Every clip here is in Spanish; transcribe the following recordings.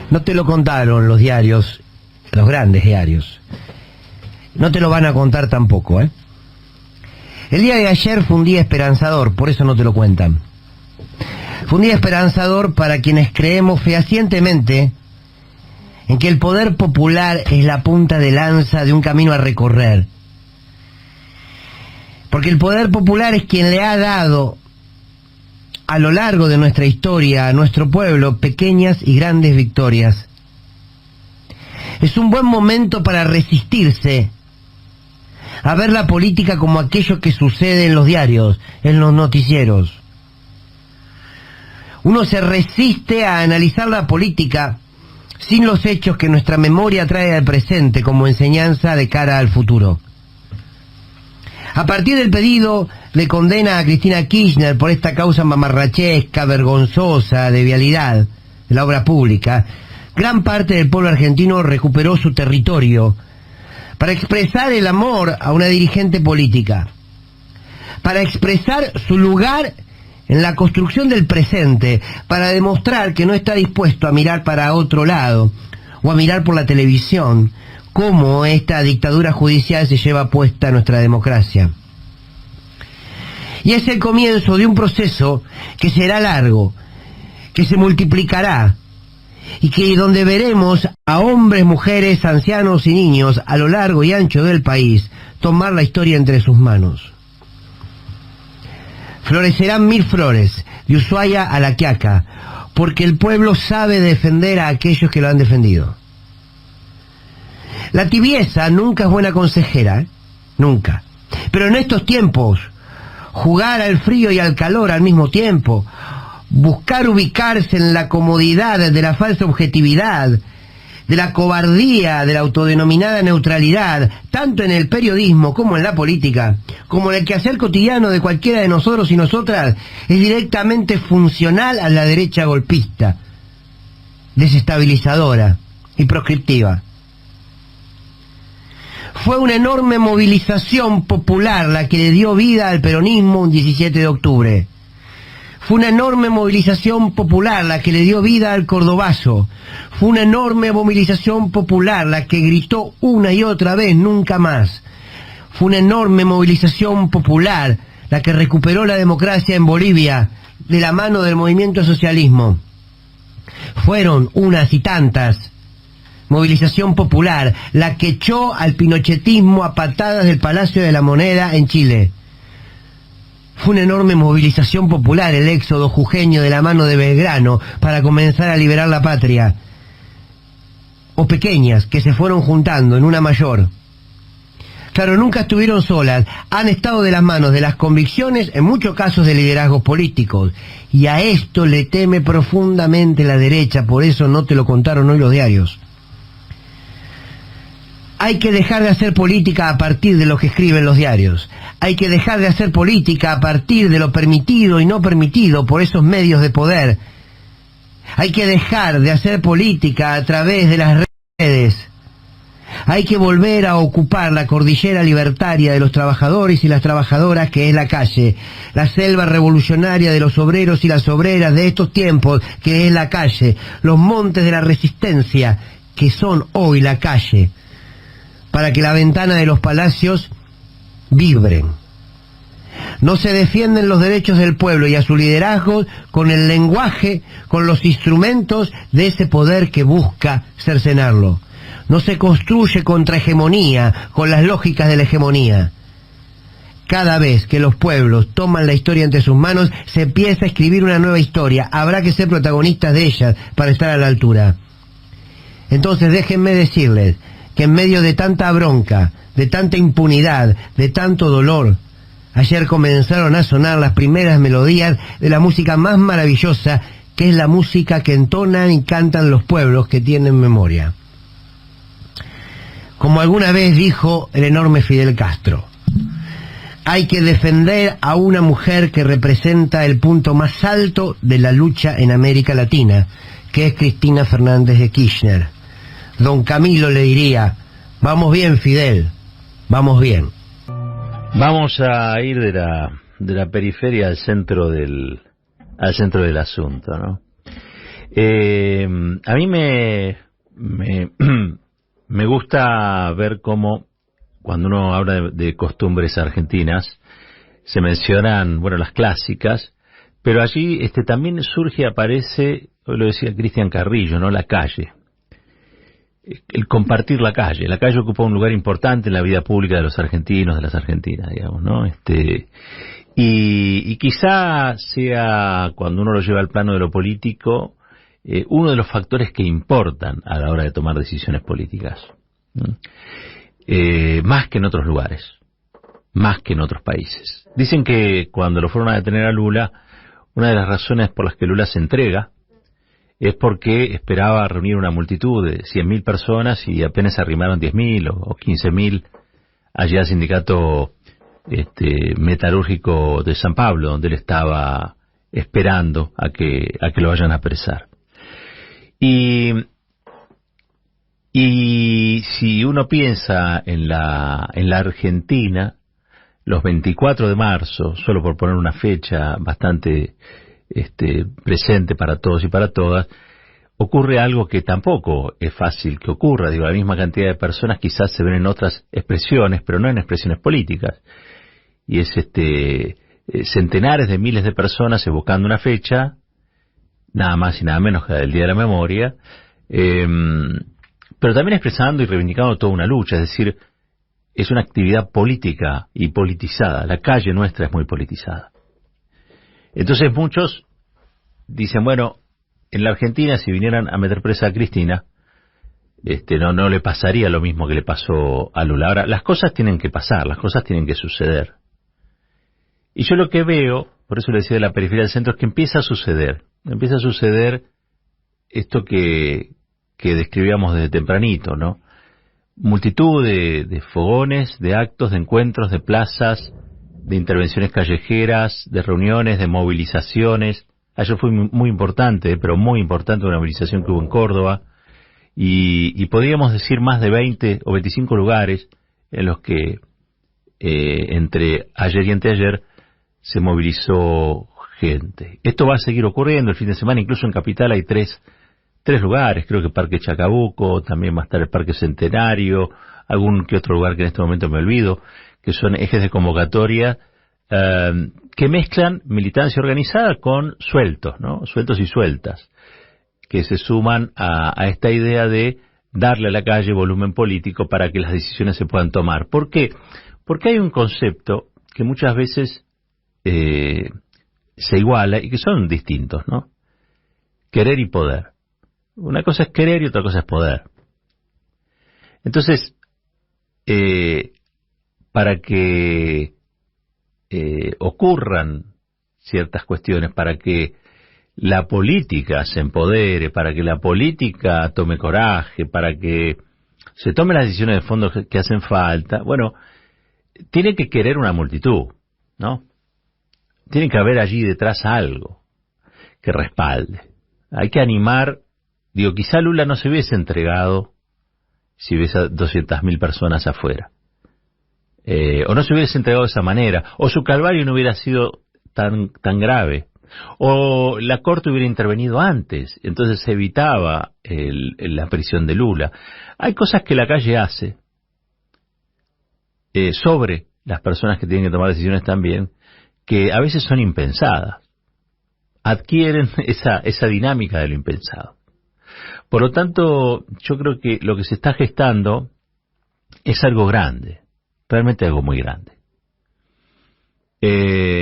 No te lo contaron los diarios, los grandes diarios. No te lo van a contar tampoco, ¿eh? El día de ayer fue un día esperanzador, por eso no te lo cuentan. Fue un día esperanzador para quienes creemos fehacientemente en que el poder popular es la punta de lanza de un camino a recorrer. Porque el poder popular es quien le ha dado a lo largo de nuestra historia a nuestro pueblo pequeñas y grandes victorias. Es un buen momento para resistirse a ver la política como aquello que sucede en los diarios, en los noticieros. Uno se resiste a analizar la política sin los hechos que nuestra memoria trae al presente como enseñanza de cara al futuro. A partir del pedido de condena a Cristina Kirchner por esta causa mamarrachesca, vergonzosa, de vialidad de la obra pública, gran parte del pueblo argentino recuperó su territorio para expresar el amor a una dirigente política, para expresar su lugar en la construcción del presente, para demostrar que no está dispuesto a mirar para otro lado o a mirar por la televisión cómo esta dictadura judicial se lleva puesta nuestra democracia. Y es el comienzo de un proceso que será largo, que se multiplicará, y que donde veremos a hombres, mujeres, ancianos y niños a lo largo y ancho del país tomar la historia entre sus manos. Florecerán 1000 flores, de Ushuaia a La Quiaca, porque el pueblo sabe defender a aquellos que lo han defendido. La tibieza nunca es buena consejera, ¿eh? Nunca. Pero en estos tiempos, jugar al frío y al calor al mismo tiempo, buscar ubicarse en la comodidad de la falsa objetividad, de la cobardía, de la autodenominada neutralidad, tanto en el periodismo como en la política, como en el quehacer cotidiano de cualquiera de nosotros y nosotras, es directamente funcional a la derecha golpista, desestabilizadora y proscriptiva. Fue una enorme movilización popular la que le dio vida al peronismo un 17 de octubre. Fue una enorme movilización popular la que le dio vida al cordobazo. Fue una enorme movilización popular la que gritó una y otra vez nunca más. Fue una enorme movilización popular la que recuperó la democracia en Bolivia de la mano del movimiento socialismo. Fueron unas y tantas movilización popular la que echó al pinochetismo a patadas del Palacio de la Moneda en Chile. Fue una enorme movilización popular el éxodo jujeño de la mano de Belgrano para comenzar a liberar la patria. O pequeñas que se fueron juntando en una mayor. Claro, nunca estuvieron solas, han estado de las manos de las convicciones, en muchos casos de liderazgos políticos. Y a esto le teme profundamente la derecha, por eso no te lo contaron hoy los diarios. Hay que dejar de hacer política a partir de lo que escriben los diarios. Hay que dejar de hacer política a partir de lo permitido y no permitido por esos medios de poder. Hay que dejar de hacer política a través de las redes. Hay que volver a ocupar la cordillera libertaria de los trabajadores y las trabajadoras que es la calle, la selva revolucionaria de los obreros y las obreras de estos tiempos que es la calle, los montes de la resistencia que son hoy la calle, para que la ventana de los palacios vibren. No se defienden los derechos del pueblo y a su liderazgo con el lenguaje, con los instrumentos de ese poder que busca cercenarlo. No se construye contra hegemonía, con las lógicas de la hegemonía. Cada vez que los pueblos toman la historia entre sus manos, se empieza a escribir una nueva historia. Habrá que ser protagonistas de ellas para estar a la altura. Entonces déjenme decirles que en medio de tanta bronca, de tanta impunidad, de tanto dolor, ayer comenzaron a sonar las primeras melodías de la música más maravillosa, que es la música que entonan y cantan los pueblos que tienen memoria. Como alguna vez dijo el enorme Fidel Castro, hay que defender a una mujer que representa el punto más alto de la lucha en América Latina, que es Cristina Fernández de Kirchner. Don Camilo le diría, vamos bien, Fidel, vamos bien. Vamos a ir de la periferia al centro del asunto, ¿no? A mí me gusta ver cómo, cuando uno habla de costumbres argentinas, se mencionan, bueno, las clásicas, pero allí también aparece, hoy lo decía Cristian Carrillo, ¿no? La calle. El compartir la calle. La calle ocupa un lugar importante en la vida pública de los argentinos, de las argentinas, digamos, ¿no? Y quizá sea, cuando uno lo lleva al plano de lo político, uno de los factores que importan a la hora de tomar decisiones políticas. Más que en otros lugares, más que en otros países. Dicen que cuando lo fueron a detener a Lula, una de las razones por las que Lula se entrega es porque esperaba reunir una multitud de 100.000 personas y apenas se arrimaron 10.000 o 15.000 allá al sindicato metalúrgico de San Pablo, donde él estaba esperando a que lo vayan a apresar. Y si uno piensa en la Argentina, los 24 de marzo, solo por poner una fecha bastante presente para todos y para todas, ocurre algo que tampoco es fácil que ocurra. Digo, la misma cantidad de personas quizás se ven en otras expresiones, pero no en expresiones políticas. Y es centenares de miles de personas evocando una fecha, nada más y nada menos que el Día de la Memoria, pero también expresando y reivindicando toda una lucha, es decir, es una actividad política y politizada. La calle nuestra es muy politizada. Entonces muchos dicen, bueno, en la Argentina si vinieran a meter presa a Cristina, no le pasaría lo mismo que le pasó a Lula. Ahora, las cosas tienen que pasar, las cosas tienen que suceder. Y yo lo que veo, por eso le decía de la periferia del centro, es que empieza a suceder esto que describíamos desde tempranito, ¿no? Multitud de fogones, de actos, de encuentros, de plazas, de intervenciones callejeras, de reuniones, de movilizaciones. Ayer fue muy importante, pero muy importante, una movilización que hubo en Córdoba, y podríamos decir más de 20 o 25 lugares en los que entre ayer y anteayer se movilizó gente. Esto va a seguir ocurriendo el fin de semana, incluso en Capital hay tres lugares, creo que Parque Chacabuco, también va a estar el Parque Centenario, algún que otro lugar que en este momento me olvido, que son ejes de convocatoria que mezclan militancia organizada con sueltos, ¿no? Sueltos y sueltas, que se suman a esta idea de darle a la calle volumen político para que las decisiones se puedan tomar. ¿Por qué? Porque hay un concepto que muchas veces se iguala y que son distintos, ¿no? Querer y poder. Una cosa es querer y otra cosa es poder. Entonces, para que ocurran ciertas cuestiones, para que la política se empodere, para que la política tome coraje, para que se tomen las decisiones de fondo que hacen falta, bueno, tiene que querer una multitud, ¿no? Tiene que haber allí detrás algo que respalde. Hay que animar. Digo, quizá Lula no se hubiese entregado si hubiese 200.000 personas afuera. O no se hubiese entregado de esa manera. O su calvario no hubiera sido tan grave. O la Corte hubiera intervenido antes. Entonces se evitaba la prisión de Lula. Hay cosas que la calle hace sobre las personas que tienen que tomar decisiones también, que a veces son impensadas. Adquieren esa dinámica de lo impensado. Por lo tanto, yo creo que lo que se está gestando es algo grande, realmente algo muy grande.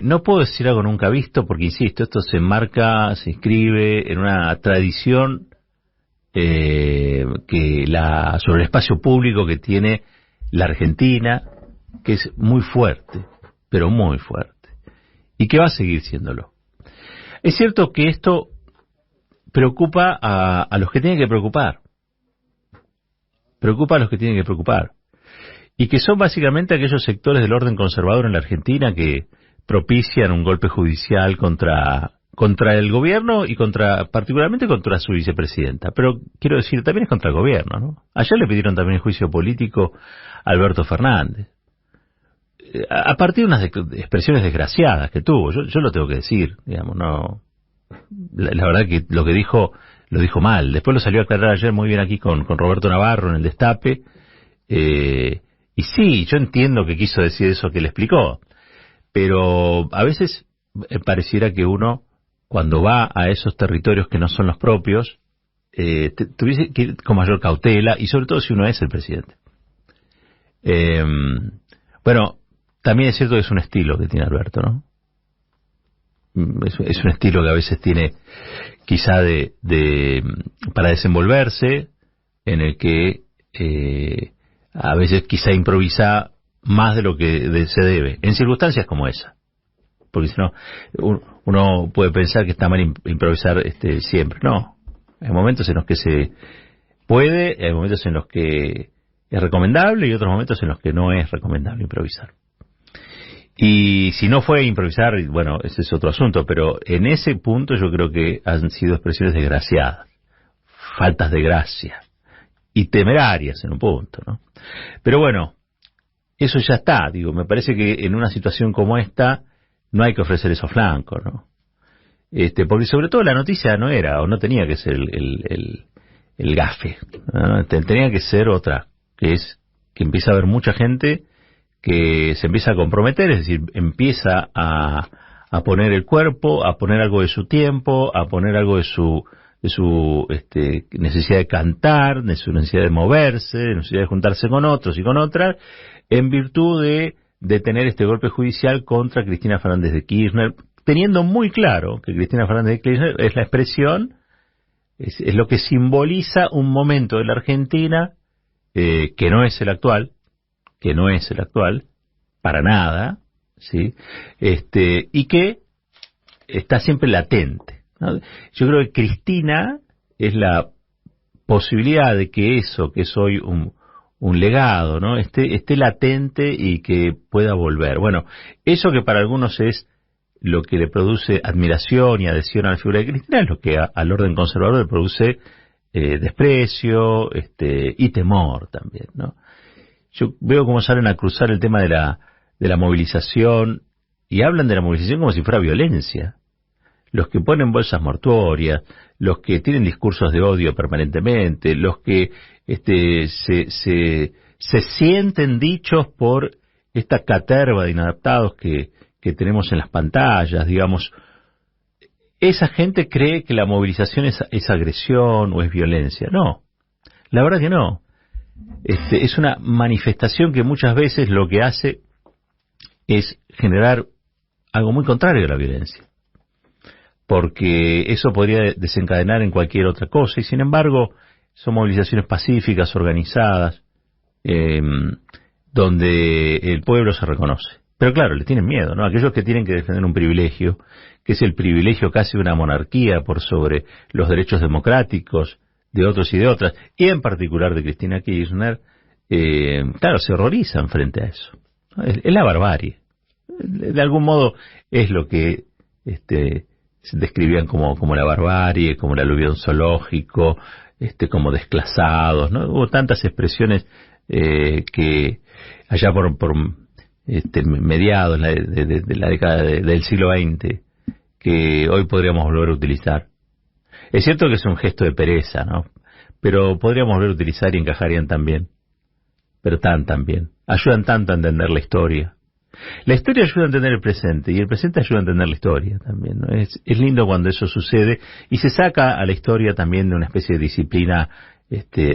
No puedo decir algo nunca visto porque, insisto, esto se enmarca, se inscribe en una tradición sobre el espacio público que tiene la Argentina, que es muy fuerte, pero muy fuerte, y que va a seguir siéndolo. Es cierto que esto preocupa a los que tienen que preocupar. Preocupa a los que tienen que preocupar. Y que son básicamente aquellos sectores del orden conservador en la Argentina que propician un golpe judicial contra el gobierno y particularmente contra su vicepresidenta. Pero quiero decir, también es contra el gobierno, ¿no? Ayer le pidieron también el juicio político a Alberto Fernández. A partir de unas expresiones desgraciadas que tuvo. Yo lo tengo que decir, digamos, no. La verdad que lo que dijo lo dijo mal. Después lo salió a aclarar ayer muy bien aquí con Roberto Navarro en el Destape. Y sí, yo entiendo que quiso decir eso que le explicó, pero a veces pareciera que uno, cuando va a esos territorios que no son los propios, tuviese que ir con mayor cautela, y sobre todo si uno es el presidente. Bueno, también es cierto que es un estilo que tiene Alberto, ¿no? Es un estilo que a veces tiene quizá para desenvolverse, en el que a veces quizá improvisa más de lo que se debe, en circunstancias como esa. Porque si no, uno puede pensar que está mal improvisar siempre. No, hay momentos en los que se puede, hay momentos en los que es recomendable y otros momentos en los que no es recomendable improvisar. Y si no fue improvisar, bueno, ese es otro asunto, pero en ese punto yo creo que han sido expresiones desgraciadas, faltas de gracia y temerarias en un punto, ¿no? Pero bueno, eso ya está, digo, me parece que en una situación como esta no hay que ofrecer esos flancos, ¿no? Porque sobre todo la noticia no era, o no tenía que ser el gafe, ¿no? Tenía que ser otra, que es que empieza a haber mucha gente que se empieza a comprometer, es decir, empieza a poner el cuerpo, a poner algo de su tiempo, a poner algo de su necesidad de cantar, de su necesidad de moverse, de necesidad de juntarse con otros y con otras, en virtud de tener este golpe judicial contra Cristina Fernández de Kirchner, teniendo muy claro que Cristina Fernández de Kirchner es la expresión, es lo que simboliza un momento de la Argentina que no es el actual, para nada, ¿sí? Y que está siempre latente, ¿no? Yo creo que Cristina es la posibilidad de que eso, que es hoy un legado, ¿no? Esté latente y que pueda volver. Bueno, eso que para algunos es lo que le produce admiración y adhesión a la figura de Cristina, es lo que al orden conservador le produce desprecio y temor también, ¿no? Yo veo cómo salen a cruzar el tema de la movilización y hablan de la movilización como si fuera violencia. Los que ponen bolsas mortuorias, los que tienen discursos de odio permanentemente, los que se sienten dichos por esta caterva de inadaptados que tenemos en las pantallas, digamos. Esa gente cree que la movilización es agresión o es violencia. No, la verdad que no. Es una manifestación que muchas veces lo que hace es generar algo muy contrario a la violencia, porque eso podría desencadenar en cualquier otra cosa, y sin embargo son movilizaciones pacíficas, organizadas, donde el pueblo se reconoce. Pero claro, le tienen miedo, ¿no? Aquellos que tienen que defender un privilegio, que es el privilegio casi de una monarquía por sobre los derechos democráticos de otros y de otras, y en particular de Cristina Kirchner, claro, se horrorizan frente a eso. Es la barbarie. De algún modo es lo que se describían como la barbarie, como el aluvión zoológico, como desclasados, ¿no? Hubo tantas expresiones que allá por mediados de la década del siglo XX, que hoy podríamos volver a utilizar. Es cierto que es un gesto de pereza, ¿no? Pero podríamos volver a utilizar y encajarían también. Pero tan bien. Ayudan tanto a entender la historia. La historia ayuda a entender el presente, y el presente ayuda a entender la historia también, ¿no? Es lindo cuando eso sucede, y se saca a la historia también de una especie de disciplina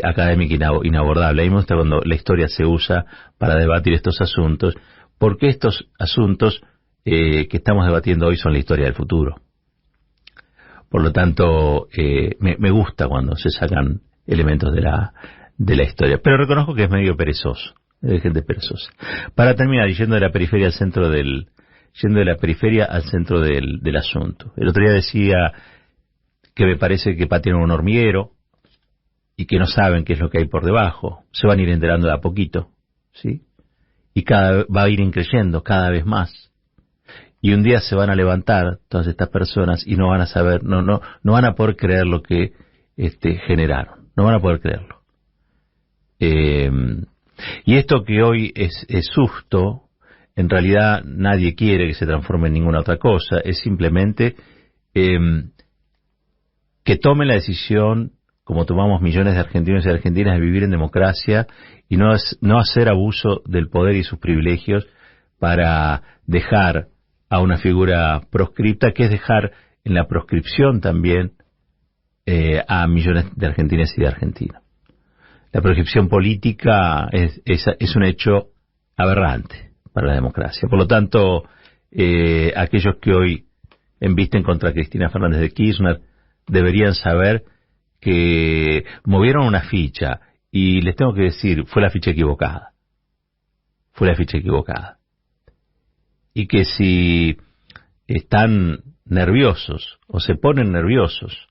académica inabordable. A mí me gusta cuando la historia se usa para debatir estos asuntos, porque estos asuntos que estamos debatiendo hoy son la historia del futuro. Por lo tanto, me gusta cuando se sacan elementos de la historia. Pero reconozco que es medio perezoso, de gente perezosa. Para terminar, yendo de la periferia al centro del asunto. El otro día decía que me parece que patean un hormiguero y que no saben qué es lo que hay por debajo. Se van a ir enterando de a poquito, ¿sí? Y va a ir creyendo cada vez más. Y un día se van a levantar todas estas personas y no van a saber, no van a poder creer lo que generaron. No van a poder creerlo. Y esto que hoy es susto, en realidad nadie quiere que se transforme en ninguna otra cosa. Es simplemente que tome la decisión, como tomamos millones de argentinos y argentinas, de vivir en democracia y no hacer abuso del poder y sus privilegios para dejar a una figura proscripta, que es dejar en la proscripción también a millones de argentinas y de argentinos. La proscripción política es un hecho aberrante para la democracia. Por lo tanto, aquellos que hoy embisten contra Cristina Fernández de Kirchner deberían saber que movieron una ficha, y les tengo que decir, fue la ficha equivocada. Fue la ficha equivocada. Y que si están nerviosos o se ponen nerviosos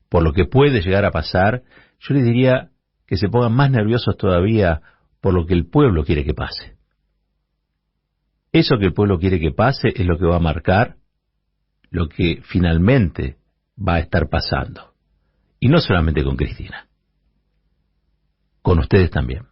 por lo que puede llegar a pasar, yo les diría que se pongan más nerviosos todavía por lo que el pueblo quiere que pase. Eso que el pueblo quiere que pase es lo que va a marcar lo que finalmente va a estar pasando. Y no solamente con Cristina, con ustedes también.